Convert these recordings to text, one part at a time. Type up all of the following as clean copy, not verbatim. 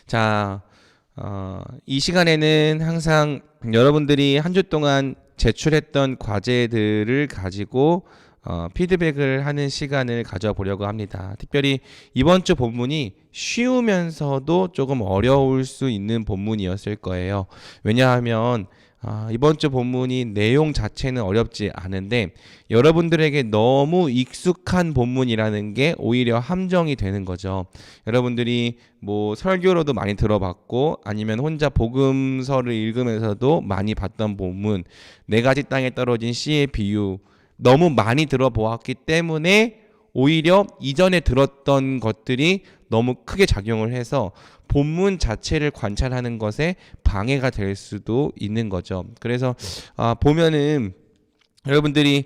자, 이 시간에는 항상 여러분들이 한 주 동안 제출했던 과제들을 가지고 피드백을 하는 시간을 가져보려고 합니다. 특별히 이번 주 본문이 쉬우면서도 조금 어려울 수 있는 본문이었을 거예요. 왜냐하면 이번 주 본문이 내용 자체는 어렵지 않은데 여러분들에게 너무 익숙한 본문이라는 게 오히려 함정이 되는 거죠. 여러분들이 뭐 설교로도 많이 들어봤고 아니면 혼자 복음서를 읽으면서도 많이 봤던 본문, 네 가지 땅에 떨어진 씨의 비유 너무 많이 들어보았기 때문에 오히려 이전에 들었던 것들이 너무 크게 작용을 해서 본문 자체를 관찰하는 것에 방해가 될 수도 있는 거죠. 그래서 보면은 여러분들이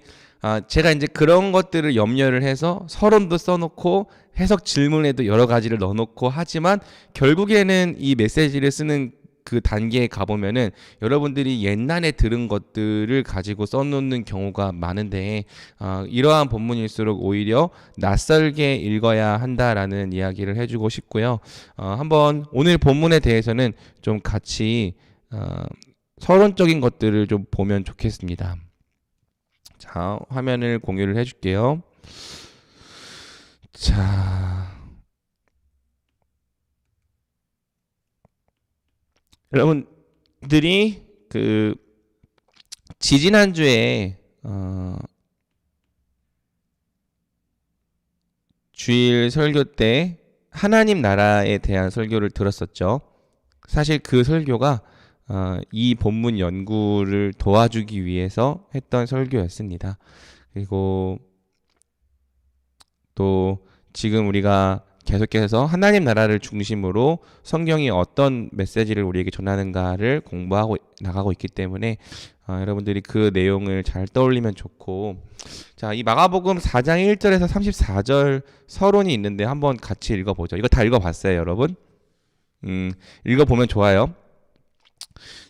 제가 이제 그런 것들을 염려를 해서 서론도 써놓고 해석 질문에도 여러 가지를 넣어놓고 하지만 결국에는 이 메시지를 쓰는 그 단계에 가보면은 여러분들이 옛날에 들은 것들을 가지고 써놓는 경우가 많은데 이러한 본문일수록 오히려 낯설게 읽어야 한다라는 이야기를 해주고 싶고요. 한번 오늘 본문에 대해서는 좀 같이 서론적인 것들을 좀 보면 좋겠습니다. 자, 화면을 공유를 해줄게요. 자, 여러분들이 그 지지난주에 주일 설교 때 하나님 나라에 대한 설교를 들었었죠. 사실 그 설교가 이 본문 연구를 도와주기 위해서 했던 설교였습니다. 그리고 또 지금 우리가 계속해서 하나님 나라를 중심으로 성경이 어떤 메시지를 우리에게 전하는가를 공부하고 나가고 있기 때문에 여러분들이 그 내용을 잘 떠올리면 좋고, 자, 이 마가복음 4장 1절에서 34절 서론이 있는데 한번 같이 읽어보죠. 이거 다 읽어봤어요, 여러분? 읽어보면 좋아요.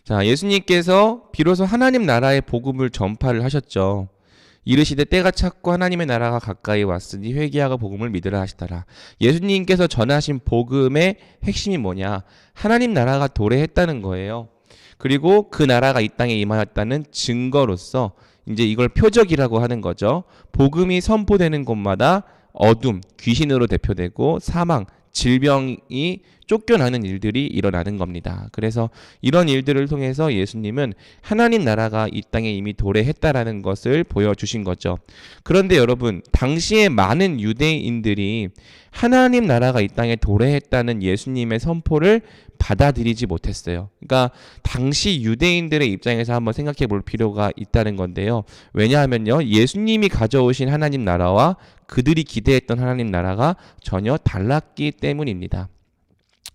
자, 예수님께서 비로소 하나님 나라의 복음을 전파를 하셨죠. 이르시되 때가 찼고 하나님의 나라가 가까이 왔으니 회개하고 복음을 믿으라 하시더라. 예수님께서 전하신 복음의 핵심이 뭐냐? 하나님 나라가 도래했다는 거예요. 그리고 그 나라가 이 땅에 임하였다는 증거로서 이제 이걸 표적이라고 하는 거죠. 복음이 선포되는 곳마다 어둠, 귀신으로 대표되고 사망, 질병이 쫓겨나는 일들이 일어나는 겁니다. 그래서 이런 일들을 통해서 예수님은 하나님 나라가 이 땅에 이미 도래했다라는 것을 보여주신 거죠. 그런데 여러분, 당시에 많은 유대인들이 하나님 나라가 이 땅에 도래했다는 예수님의 선포를 받아들이지 못했어요. 그러니까 당시 유대인들의 입장에서 한번 생각해 볼 필요가 있다는 건데요. 왜냐하면요, 예수님이 가져오신 하나님 나라와 그들이 기대했던 하나님 나라가 전혀 달랐기 때문입니다.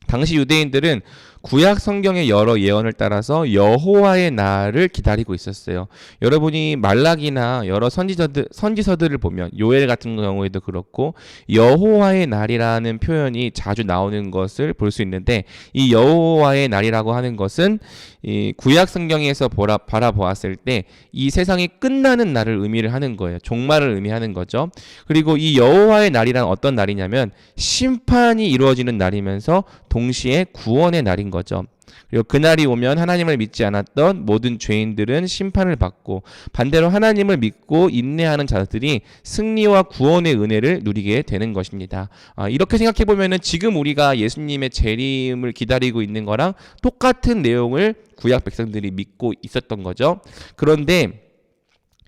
당시 유대인들은 구약 성경의 여러 예언을 따라서 여호와의 날을 기다리고 있었어요. 여러분이 말라기나 여러 선지서들을 보면 요엘 같은 경우에도 그렇고 여호와의 날이라는 표현이 자주 나오는 것을 볼 수 있는데, 이 여호와의 날이라고 하는 것은 이 구약 성경에서 바라보았을 때 이 세상이 끝나는 날을 의미를 하는 거예요. 종말을 의미하는 거죠. 그리고 이 여호와의 날이란 어떤 날이냐면 심판이 이루어지는 날이면서 동시에 구원의 날인 거죠. 그리고 그날이 오면 하나님을 믿지 않았던 모든 죄인들은 심판을 받고, 반대로 하나님을 믿고 인내하는 자들이 승리와 구원의 은혜를 누리게 되는 것입니다. 이렇게 생각해 보면은 지금 우리가 예수님의 재림을 기다리고 있는 거랑 똑같은 내용을 구약 백성들이 믿고 있었던 거죠. 그런데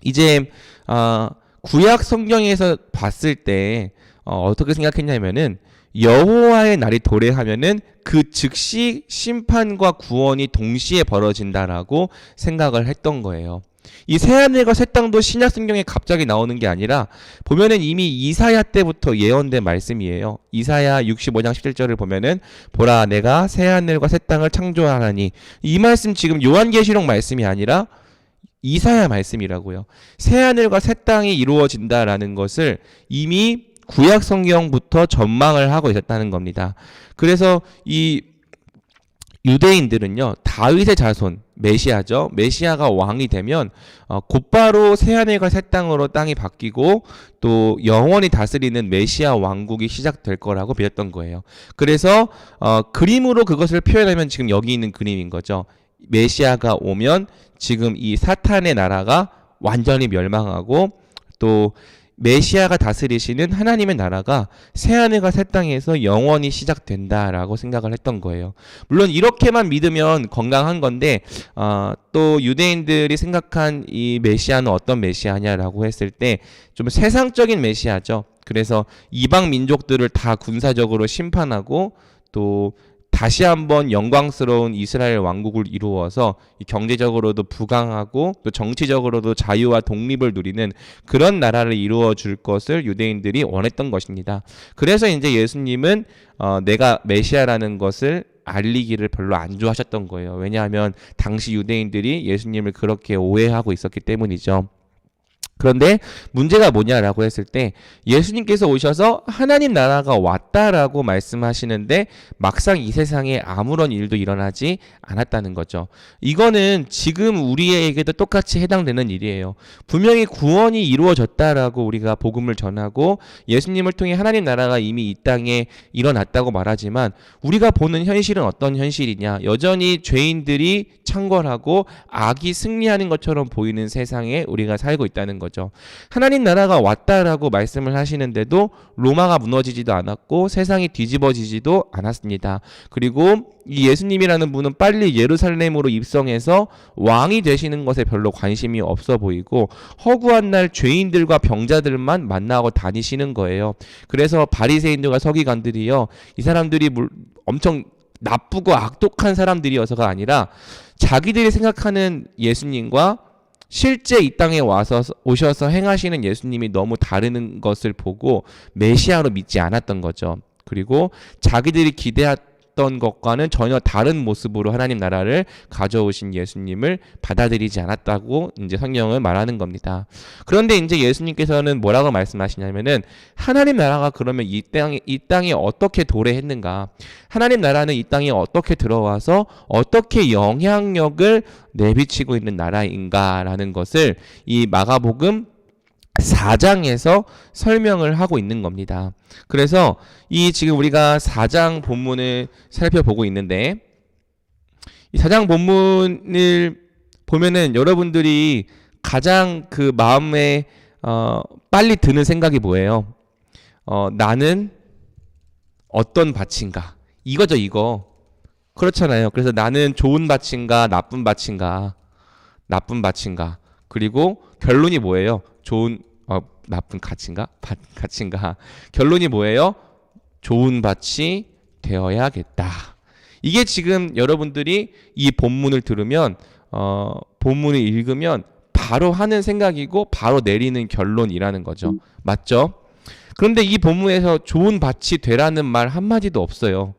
이제 구약 성경에서 봤을 때 어떻게 생각했냐면은 여호와의 날이 도래하면은 그 즉시 심판과 구원이 동시에 벌어진다라고 생각을 했던 거예요. 이 새하늘과 새 땅도 신약 성경에 갑자기 나오는 게 아니라 보면은 이미 이사야 때부터 예언된 말씀이에요. 이사야 65장 17절을 보면은 보라 내가 새하늘과 새 땅을 창조하나니, 이 말씀 지금 요한계시록 말씀이 아니라 이사야 말씀이라고요. 새하늘과 새 땅이 이루어진다라는 것을 이미 구약 성경부터 전망을 하고 있었다는 겁니다. 그래서 이 유대인들은요, 다윗의 자손, 메시아죠. 메시아가 왕이 되면 곧바로 새하늘과 새 땅으로 땅이 바뀌고 또 영원히 다스리는 메시아 왕국이 시작될 거라고 믿었던 거예요. 그래서 그림으로 그것을 표현하면 지금 여기 있는 그림인 거죠. 메시아가 오면 지금 이 사탄의 나라가 완전히 멸망하고 또 메시아가 다스리시는 하나님의 나라가 새하늘과 새 땅에서 영원히 시작된다라고 생각을 했던 거예요. 물론 이렇게만 믿으면 건강한 건데 또 유대인들이 생각한 이 메시아는 어떤 메시아냐라고 했을 때 좀 세상적인 메시아죠. 그래서 이방 민족들을 다 군사적으로 심판하고 또 다시 한번 영광스러운 이스라엘 왕국을 이루어서 경제적으로도 부강하고 또 정치적으로도 자유와 독립을 누리는 그런 나라를 이루어 줄 것을 유대인들이 원했던 것입니다. 그래서 이제 예수님은 내가 메시아라는 것을 알리기를 별로 안 좋아하셨던 거예요. 왜냐하면 당시 유대인들이 예수님을 그렇게 오해하고 있었기 때문이죠. 그런데 문제가 뭐냐라고 했을 때 예수님께서 오셔서 하나님 나라가 왔다라고 말씀하시는데 막상 이 세상에 아무런 일도 일어나지 않았다는 거죠. 이거는 지금 우리에게도 똑같이 해당되는 일이에요. 분명히 구원이 이루어졌다라고 우리가 복음을 전하고 예수님을 통해 하나님 나라가 이미 이 땅에 일어났다고 말하지만 우리가 보는 현실은 어떤 현실이냐? 여전히 죄인들이 창궐하고 악이 승리하는 것처럼 보이는 세상에 우리가 살고 있다는 거죠. 하나님 나라가 왔다라고 말씀을 하시는데도 로마가 무너지지도 않았고 세상이 뒤집어지지도 않았습니다. 그리고 이 예수님이라는 분은 빨리 예루살렘으로 입성해서 왕이 되시는 것에 별로 관심이 없어 보이고 허구한 날 죄인들과 병자들만 만나고 다니시는 거예요. 그래서 바리새인들과 서기관들이요, 이 사람들이 엄청 나쁘고 악독한 사람들이어서가 아니라 자기들이 생각하는 예수님과 실제 이 땅에 오셔서 행하시는 예수님이 너무 다른 것을 보고 메시아로 믿지 않았던 거죠. 그리고 자기들이 기대했던 것과는 전혀 다른 모습으로 하나님 나라를 가져오신 예수님을 받아들이지 않았다고 이제 성경은 말하는 겁니다. 그런데 이제 예수님께서는 뭐라고 말씀하시냐면은 하나님 나라가 그러면 이 땅에 어떻게 도래했는가? 하나님 나라는 이 땅에 어떻게 들어와서 어떻게 영향력을 내비치고 있는 나라인가라는 것을 이 마가복음 4장에서 설명을 하고 있는 겁니다. 그래서 이 지금 우리가 4장 본문을 살펴보고 있는데 이 4장 본문을 보면은 여러분들이 가장 그 마음에 빨리 드는 생각이 뭐예요? 나는 어떤 밭인가? 이거죠, 이거. 그렇잖아요. 그래서 나는 좋은 밭인가, 나쁜 밭인가, 나쁜 밭인가. 그리고 결론이 뭐예요? 나쁜 가치인가? 가치인가? 결론이 뭐예요? 좋은 밭이 되어야겠다. 이게 지금 여러분들이 이 본문을 들으면, 본문을 읽으면 바로 하는 생각이고 바로 내리는 결론이라는 거죠. 맞죠? 그런데 이 본문에서 좋은 밭이 되라는 말 한마디도 없어요.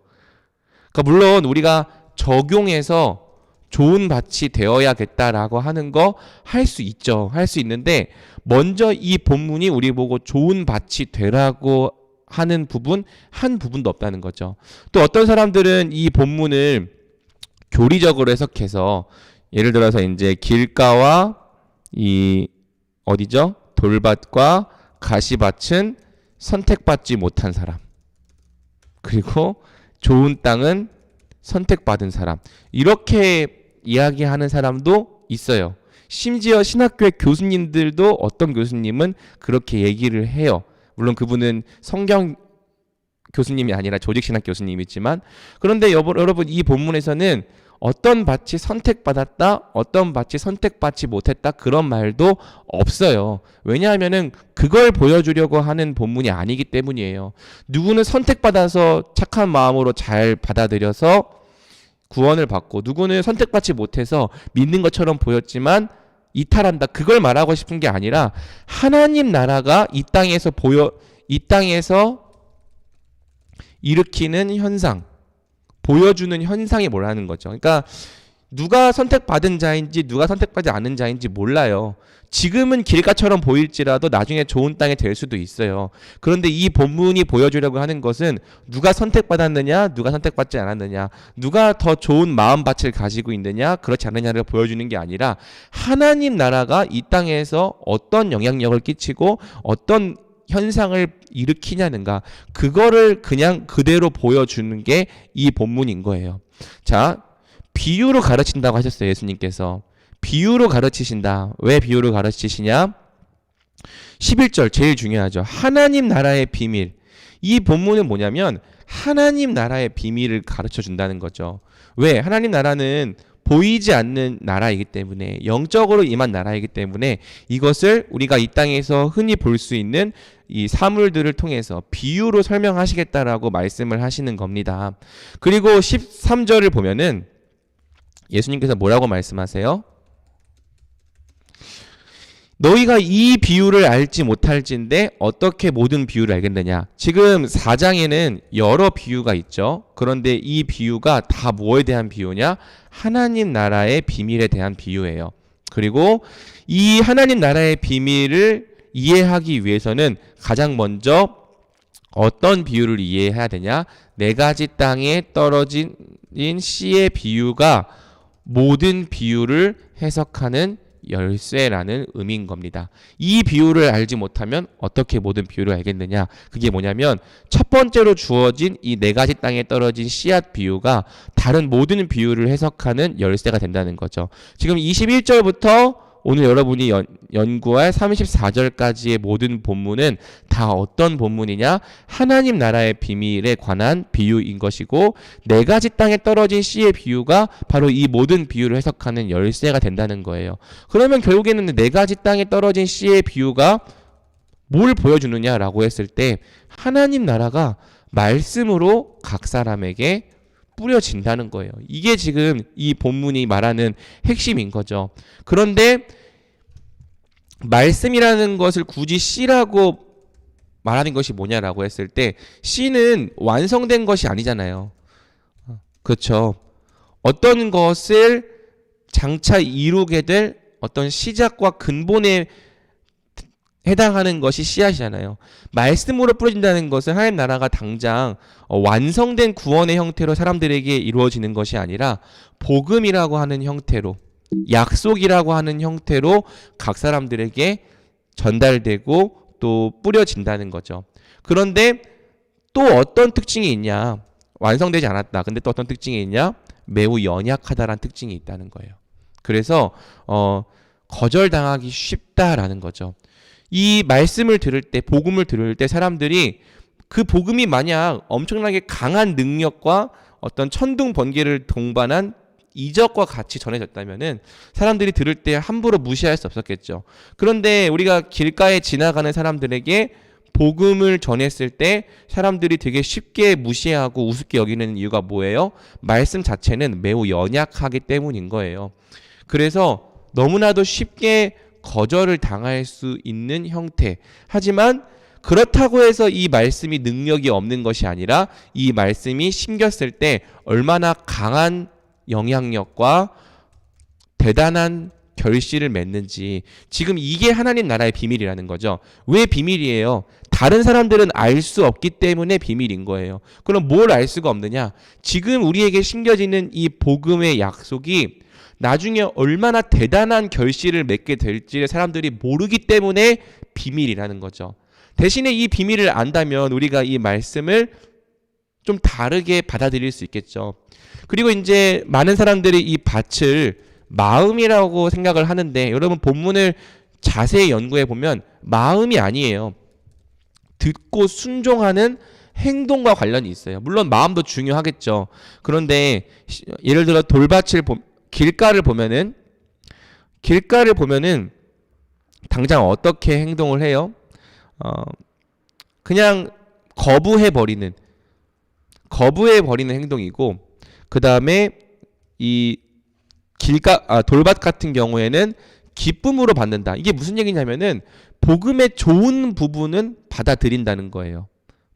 그러니까 물론 우리가 적용해서 좋은 밭이 되어야겠다라고 하는 거 할 수 있죠. 할 수 있는데 먼저 이 본문이 우리 보고 좋은 밭이 되라고 하는 부분 한 부분도 없다는 거죠. 또 어떤 사람들은 이 본문을 교리적으로 해석해서 예를 들어서 이제 길가와 이 어디죠? 돌밭과 가시밭은 선택받지 못한 사람. 그리고 좋은 땅은 선택받은 사람. 이렇게 이야기하는 사람도 있어요. 심지어 신학교의 교수님들도 어떤 교수님은 그렇게 얘기를 해요. 물론 그분은 성경 교수님이 아니라 조직신학 교수님이지만, 그런데 여러분 이 본문에서는 어떤 밭이 선택받았다, 어떤 밭이 선택받지 못했다 그런 말도 없어요. 왜냐하면은 그걸 보여주려고 하는 본문이 아니기 때문이에요. 누구는 선택받아서 착한 마음으로 잘 받아들여서 구원을 받고, 누구는 선택받지 못해서 믿는 것처럼 보였지만 이탈한다. 그걸 말하고 싶은 게 아니라 하나님 나라가 이 땅에서 일으키는 현상, 보여주는 현상이 뭐라는 거죠. 그러니까 누가 선택받은 자인지 누가 선택받지 않은 자인지 몰라요. 지금은 길가처럼 보일지라도 나중에 좋은 땅이 될 수도 있어요. 그런데 이 본문이 보여주려고 하는 것은 누가 선택받았느냐, 누가 선택받지 않았느냐, 누가 더 좋은 마음밭을 가지고 있느냐, 그렇지 않느냐를 보여주는 게 아니라 하나님 나라가 이 땅에서 어떤 영향력을 끼치고 어떤 현상을 일으키냐는가, 그거를 그냥 그대로 보여주는 게 이 본문인 거예요. 자, 비유로 가르친다고 하셨어요. 예수님께서 비유로 가르치신다. 왜 비유로 가르치시냐? 11절 제일 중요하죠. 하나님 나라의 비밀. 이 본문은 뭐냐면 하나님 나라의 비밀을 가르쳐 준다는 거죠. 왜? 하나님 나라는 보이지 않는 나라이기 때문에, 영적으로 임한 나라이기 때문에 이것을 우리가 이 땅에서 흔히 볼 수 있는 이 사물들을 통해서 비유로 설명하시겠다라고 말씀을 하시는 겁니다. 그리고 13절을 보면은 예수님께서 뭐라고 말씀하세요? 너희가 이 비유를 알지 못할진데 어떻게 모든 비유를 알겠느냐. 지금 4장에는 여러 비유가 있죠. 그런데 이 비유가 다 뭐에 대한 비유냐? 하나님 나라의 비밀에 대한 비유예요. 그리고 이 하나님 나라의 비밀을 이해하기 위해서는 가장 먼저 어떤 비유를 이해해야 되냐? 4가지 땅에 떨어진 씨의 비유가 모든 비유를 해석하는 열쇠라는 의미인 겁니다. 이 비유를 알지 못하면 어떻게 모든 비유를 알겠느냐? 그게 뭐냐면 첫 번째로 주어진 이 4가지 땅에 떨어진 씨앗 비유가 다른 모든 비유를 해석하는 열쇠가 된다는 거죠. 지금 21절부터 오늘 여러분이 연구할 34절까지의 모든 본문은 다 어떤 본문이냐? 하나님 나라의 비밀에 관한 비유인 것이고 4가지 땅에 떨어진 씨의 비유가 바로 이 모든 비유를 해석하는 열쇠가 된다는 거예요. 그러면 결국에는 4가지 땅에 떨어진 씨의 비유가 뭘 보여주느냐라고 했을 때 하나님 나라가 말씀으로 각 사람에게 뿌려진다는 거예요. 이게 지금 이 본문이 말하는 핵심인 거죠. 그런데 말씀이라는 것을 굳이 씨라고 말하는 것이 뭐냐라고 했을 때 씨는 완성된 것이 아니잖아요. 그렇죠. 어떤 것을 장차 이루게 될 어떤 시작과 근본에 해당하는 것이 씨앗이잖아요. 말씀으로 뿌려진다는 것은 하나님 나라가 당장 완성된 구원의 형태로 사람들에게 이루어지는 것이 아니라 복음이라고 하는 형태로, 약속이라고 하는 형태로 각 사람들에게 전달되고 또 뿌려진다는 거죠. 그런데 또 어떤 특징이 있냐? 완성되지 않았다. 근데 또 어떤 특징이 있냐? 매우 연약하다라는 특징이 있다는 거예요. 그래서 거절당하기 쉽다라는 거죠. 이 말씀을 들을 때, 복음을 들을 때 사람들이 그 복음이 만약 엄청나게 강한 능력과 어떤 천둥 번개를 동반한 이적과 같이 전해졌다면은 사람들이 들을 때 함부로 무시할 수 없었겠죠. 그런데 우리가 길가에 지나가는 사람들에게 복음을 전했을 때 사람들이 되게 쉽게 무시하고 우습게 여기는 이유가 뭐예요? 말씀 자체는 매우 연약하기 때문인 거예요. 그래서 너무나도 쉽게 거절을 당할 수 있는 형태. 하지만 그렇다고 해서 이 말씀이 능력이 없는 것이 아니라 이 말씀이 심겼을 때 얼마나 강한 영향력과 대단한 결실을 맺는지, 지금 이게 하나님 나라의 비밀이라는 거죠. 왜 비밀이에요? 다른 사람들은 알 수 없기 때문에 비밀인 거예요. 그럼 뭘 알 수가 없느냐? 지금 우리에게 심겨지는 이 복음의 약속이 나중에 얼마나 대단한 결실을 맺게 될지를 사람들이 모르기 때문에 비밀이라는 거죠. 대신에 이 비밀을 안다면 우리가 이 말씀을 좀 다르게 받아들일 수 있겠죠. 그리고 이제 많은 사람들이 이 밭을 마음이라고 생각을 하는데, 여러분 본문을 자세히 연구해 보면 마음이 아니에요. 듣고 순종하는 행동과 관련이 있어요. 물론 마음도 중요하겠죠. 그런데 예를 들어 길가를 보면은 당장 어떻게 행동을 해요? 그냥 거부해 버리는 행동이고, 그 다음에 이 돌밭 같은 경우에는 기쁨으로 받는다. 이게 무슨 얘기냐면은 복음의 좋은 부분은 받아들인다는 거예요.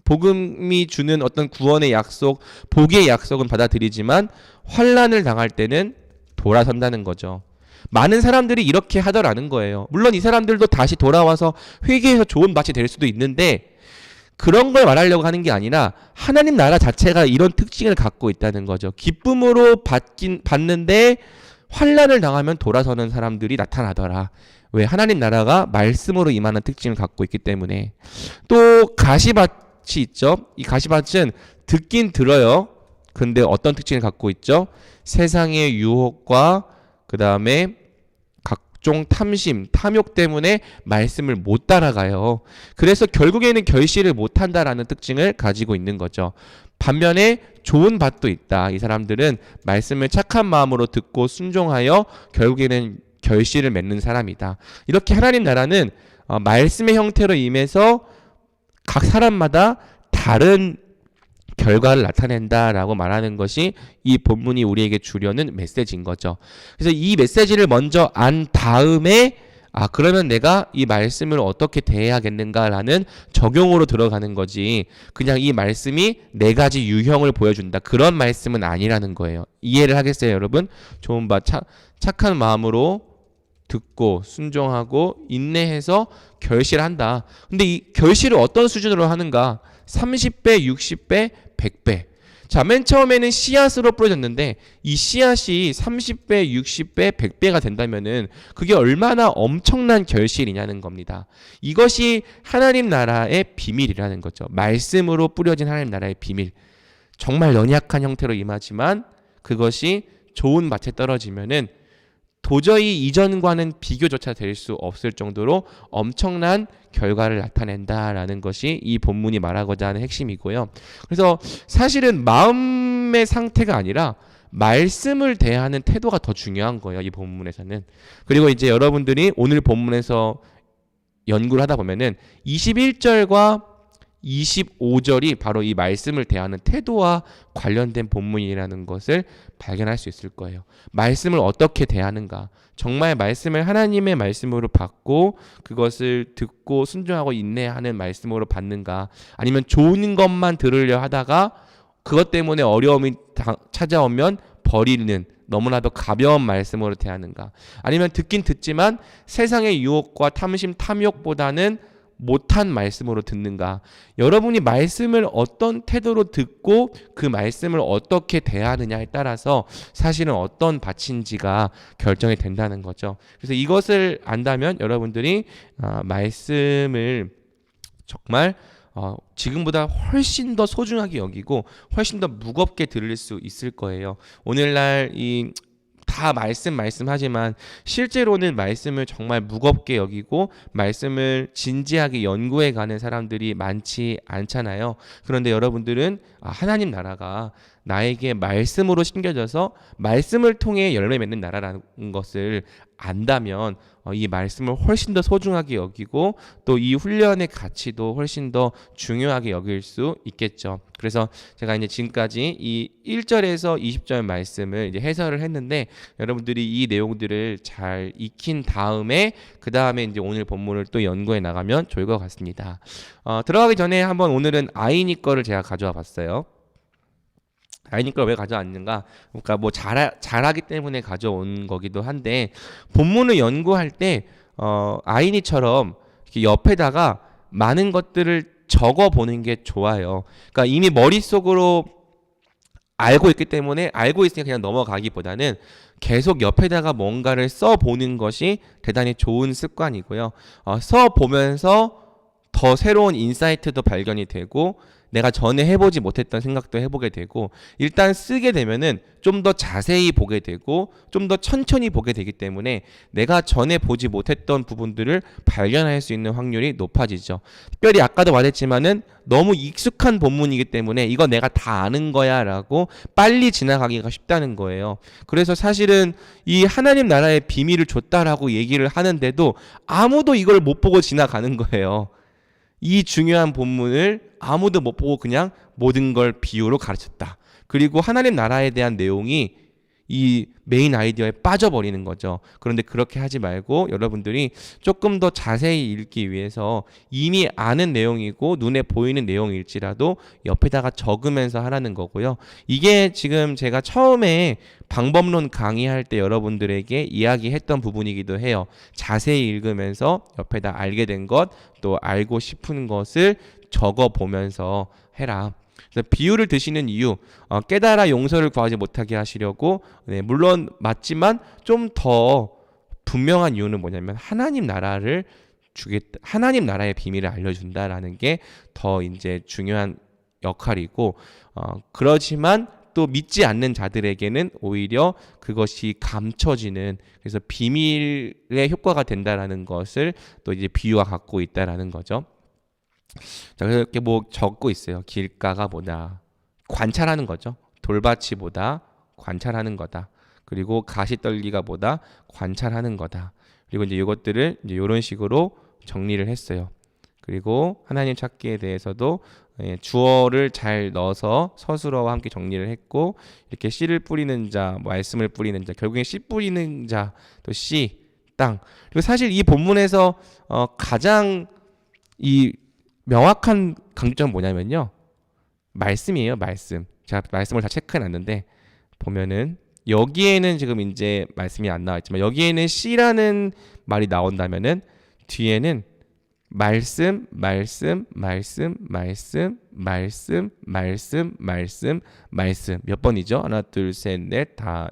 복음이 주는 어떤 구원의 약속, 복의 약속은 받아들이지만 환난을 당할 때는 돌아선다는 거죠. 많은 사람들이 이렇게 하더라는 거예요. 물론 이 사람들도 다시 돌아와서 회개해서 좋은 밭이 될 수도 있는데 그런 걸 말하려고 하는 게 아니라 하나님 나라 자체가 이런 특징을 갖고 있다는 거죠. 기쁨으로 받는데 환난을 당하면 돌아서는 사람들이 나타나더라. 왜? 하나님 나라가 말씀으로 임하는 특징을 갖고 있기 때문에. 또 가시밭이 있죠. 이 가시밭은 듣긴 들어요. 근데 어떤 특징을 갖고 있죠? 세상의 유혹과 그 다음에 각종 탐심, 탐욕 때문에 말씀을 못 따라가요. 그래서 결국에는 결실을 못 한다라는 특징을 가지고 있는 거죠. 반면에 좋은 밭도 있다. 이 사람들은 말씀을 착한 마음으로 듣고 순종하여 결국에는 결실을 맺는 사람이다. 이렇게 하나님 나라는 말씀의 형태로 임해서 각 사람마다 다른 결과를 나타낸다라고 말하는 것이 이 본문이 우리에게 주려는 메시지인 거죠. 그래서 이 메시지를 먼저 안 다음에 그러면 내가 이 말씀을 어떻게 대해야겠는가라는 적용으로 들어가는 거지, 그냥 이 말씀이 네 가지 유형을 보여준다, 그런 말씀은 아니라는 거예요. 이해를 하겠어요, 여러분? 좋은 바 착한 마음으로 듣고 순종하고 인내해서 결실한다. 근데 이 결실을 어떤 수준으로 하는가? 30배, 60배, 100배. 자, 맨 처음에는 씨앗으로 뿌려졌는데 이 씨앗이 30배, 60배, 100배가 된다면은 그게 얼마나 엄청난 결실이냐는 겁니다. 이것이 하나님 나라의 비밀이라는 거죠. 말씀으로 뿌려진 하나님 나라의 비밀. 정말 연약한 형태로 임하지만 그것이 좋은 밭에 떨어지면은 도저히 이전과는 비교조차 될 수 없을 정도로 엄청난 결과를 나타낸다라는 것이 이 본문이 말하고자 하는 핵심이고요. 그래서 사실은 마음의 상태가 아니라 말씀을 대하는 태도가 더 중요한 거예요, 이 본문에서는. 그리고 이제 여러분들이 오늘 본문에서 연구를 하다 보면은 21절과 25절이 바로 이 말씀을 대하는 태도와 관련된 본문이라는 것을 발견할 수 있을 거예요. 말씀을 어떻게 대하는가, 정말 말씀을 하나님의 말씀으로 받고 그것을 듣고 순종하고 인내하는 말씀으로 받는가, 아니면 좋은 것만 들으려 하다가 그것 때문에 어려움이 찾아오면 버리는 너무나도 가벼운 말씀으로 대하는가, 아니면 듣긴 듣지만 세상의 유혹과 탐심, 탐욕보다는 못한 말씀으로 듣는가. 여러분이 말씀을 어떤 태도로 듣고 그 말씀을 어떻게 대하느냐에 따라서 사실은 어떤 밭인지가 결정이 된다는 거죠. 그래서 이것을 안다면 여러분들이 말씀을 정말 지금보다 훨씬 더 소중하게 여기고 훨씬 더 무겁게 들을 수 있을 거예요. 오늘날 다 말씀하지만 실제로는 말씀을 정말 무겁게 여기고 말씀을 진지하게 연구해 가는 사람들이 많지 않잖아요. 그런데 여러분들은 하나님 나라가 나에게 말씀으로 심겨져서 말씀을 통해 열매 맺는 나라라는 것을 안다면 이 말씀을 훨씬 더 소중하게 여기고 또 이 훈련의 가치도 훨씬 더 중요하게 여길 수 있겠죠. 그래서 제가 이제 지금까지 이 1절에서 20절 말씀을 이제 해설을 했는데 여러분들이 이 내용들을 잘 익힌 다음에 그 다음에 이제 오늘 본문을 또 연구해 나가면 좋을 것 같습니다. 들어가기 전에 한번 오늘은 아이니 거를 제가 가져와 봤어요. 아이니 걸 왜 가져왔는가? 그러니까 뭐 잘하기 때문에 가져온 거기도 한데, 본문을 연구할 때 아이니처럼 이렇게 옆에다가 많은 것들을 적어 보는 게 좋아요. 그러니까 이미 머릿속으로 알고 있기 때문에 알고 있으니까 그냥 넘어가기보다는 계속 옆에다가 뭔가를 써 보는 것이 대단히 좋은 습관이고요. 써 보면서 더 새로운 인사이트도 발견이 되고 내가 전에 해보지 못했던 생각도 해보게 되고, 일단 쓰게 되면은 좀 더 자세히 보게 되고 좀 더 천천히 보게 되기 때문에 내가 전에 보지 못했던 부분들을 발견할 수 있는 확률이 높아지죠. 특별히 아까도 말했지만은 너무 익숙한 본문이기 때문에 이거 내가 다 아는 거야 라고 빨리 지나가기가 쉽다는 거예요. 그래서 사실은 이 하나님 나라의 비밀을 줬다라고 얘기를 하는데도 아무도 이걸 못 보고 지나가는 거예요. 이 중요한 본문을 아무도 못 보고 그냥 모든 걸 비유로 가르쳤다. 그리고 하나님 나라에 대한 내용이 이 메인 아이디어에 빠져버리는 거죠. 그런데 그렇게 하지 말고 여러분들이 조금 더 자세히 읽기 위해서 이미 아는 내용이고 눈에 보이는 내용일지라도 옆에다가 적으면서 하라는 거고요. 이게 지금 제가 처음에 방법론 강의할 때 여러분들에게 이야기했던 부분이기도 해요. 자세히 읽으면서 옆에다 알게 된 것, 또 알고 싶은 것을 적어 보면서 해라. 그래서 비유를 드시는 이유, 깨달아 용서를 구하지 못하게 하시려고, 네, 물론 맞지만 좀 더 분명한 이유는 뭐냐면 하나님 나라를 주겠다, 하나님 나라의 비밀을 알려준다라는 게 더 이제 중요한 역할이고, 그렇지만 또 믿지 않는 자들에게는 오히려 그것이 감춰지는, 그래서 비밀의 효과가 된다라는 것을 또 이제 비유와 갖고 있다라는 거죠. 자, 그래서 이렇게 뭐 적고 있어요. 길가가 뭐다. 관찰하는 거죠. 돌밭이 뭐다. 관찰하는 거다. 그리고 가시떨기가 뭐다. 관찰하는 거다. 그리고 이제 이것들을 이제 이런 식으로 정리를 했어요. 그리고 하나님 찾기에 대해서도 주어를 잘 넣어서 서술어와 함께 정리를 했고, 이렇게 씨를 뿌리는 자, 말씀을 뿌리는 자, 결국엔 씨 뿌리는 자, 또 씨, 땅. 그리고 사실 이 본문에서 가장 이 명확한 강조점은 뭐냐면요, 말씀이에요. 말씀. 제가 말씀을 다 체크해놨는데 보면은 여기에는 지금 이제 말씀이 안 나와 있지만 여기에는 씨라는 말이 나온다면은 뒤에는 말씀, 말씀, 말씀, 말씀, 말씀, 말씀, 말씀, 말씀. 몇 번이죠? 하나, 둘, 셋, 넷, 다,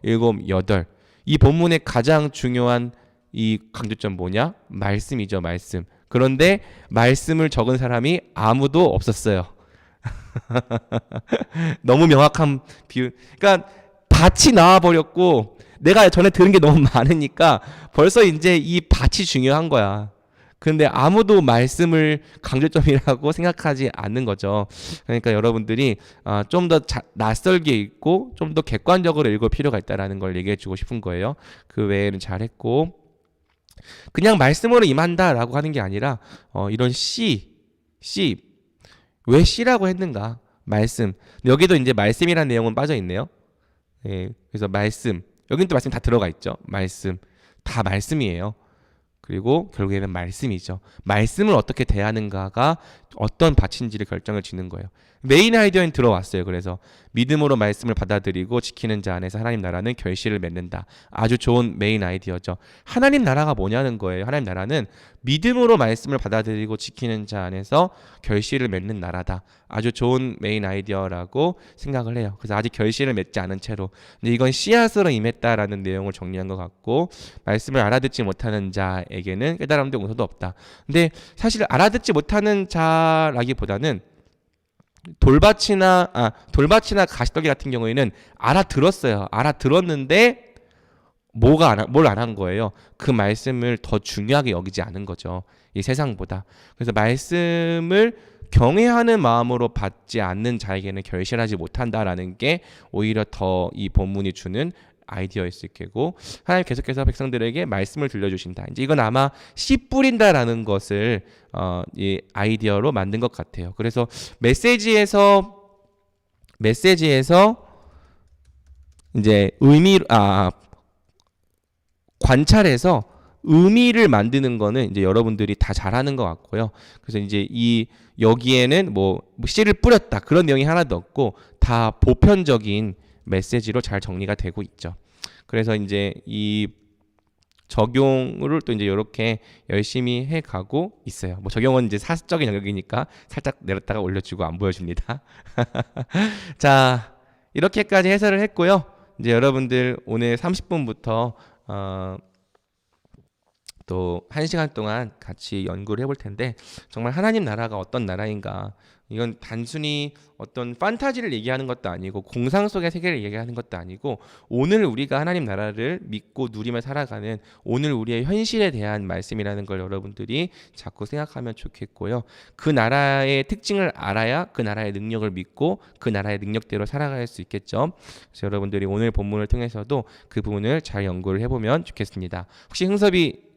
일곱, 여덟. 이 본문의 가장 중요한 이 강조점 뭐냐? 말씀이죠, 말씀. 그런데 말씀을 적은 사람이 아무도 없었어요. 너무 명확한 비유. 그러니까 밭이 나와버렸고 내가 전에 들은 게 너무 많으니까 벌써 이제 이 밭이 중요한 거야. 근데 아무도 말씀을 강조점이라고 생각하지 않는 거죠. 그러니까 여러분들이 좀 더 낯설게 읽고 좀 더 객관적으로 읽을 필요가 있다는 걸 얘기해 주고 싶은 거예요. 그 외에는 잘했고, 그냥 말씀으로 임한다라고 하는 게 아니라 이런 씨, 왜 씨라고 했는가? 말씀. 여기도 이제 말씀이라는 내용은 빠져 있네요. 예, 그래서 말씀. 여기는 또 말씀 다 들어가 있죠. 말씀. 다 말씀이에요. 그리고 결국에는 말씀이죠. 말씀을 어떻게 대하는가가 어떤 밭인지를 결정을 짓는 거예요. 메인 아이디어는 들어왔어요. 그래서 믿음으로 말씀을 받아들이고 지키는 자 안에서 하나님 나라는 결실을 맺는다. 아주 좋은 메인 아이디어죠. 하나님 나라가 뭐냐는 거예요. 하나님 나라는 믿음으로 말씀을 받아들이고 지키는 자 안에서 결실을 맺는 나라다. 아주 좋은 메인 아이디어라고 생각을 해요. 그래서 아직 결실을 맺지 않은 채로, 근데 이건 씨앗으로 임했다라는 내용을 정리한 것 같고, 말씀을 알아듣지 못하는 자에게는 깨달음도 용서도 없다. 근데 사실 알아듣지 못하는 자라기보다는 돌밭이나 가시떨기 같은 경우에는 알아들었어요. 알아들었는데 뭘 안 한 거예요? 그 말씀을 더 중요하게 여기지 않은 거죠. 이 세상보다. 그래서 말씀을 경외하는 마음으로 받지 않는 자에게는 결실하지 못한다라는 게 오히려 더 이 본문이 주는 아이디어일 수 있겠고, 하나님 계속해서 백성들에게 말씀을 들려주신다. 이제 이건 아마 씨 뿌린다라는 것을 이 아이디어로 만든 것 같아요. 그래서 메시지에서 이제 관찰해서 의미를 만드는 거는 이제 여러분들이 다 잘하는 것 같고요. 그래서 이제 여기에는 뭐 씨를 뿌렸다 그런 내용이 하나도 없고 다 보편적인 메시지로 잘 정리가 되고 있죠. 그래서 이제 이 적용을 또 이제 이렇게 열심히 해가고 있어요. 뭐 적용은 이제 사적인 영역이니까 살짝 내렸다가 올려주고 안 보여줍니다. 자, 이렇게까지 해설을 했고요. 이제 여러분들 오늘 30분부터 또 1시간 동안 같이 연구를 해볼 텐데, 정말 하나님 나라가 어떤 나라인가, 이건 단순히 어떤 판타지를 얘기하는 것도 아니고 공상 속의 세계를 얘기하는 것도 아니고 오늘 우리가 하나님 나라를 믿고 누리며 살아가는 오늘 우리의 현실에 대한 말씀이라는 걸 여러분들이 자꾸 생각하면 좋겠고요. 그 나라의 특징을 알아야 그 나라의 능력을 믿고 그 나라의 능력대로 살아갈 수 있겠죠. 그래서 여러분들이 오늘 본문을 통해서도 그 부분을 잘 연구를 해보면 좋겠습니다. 혹시 흥섭이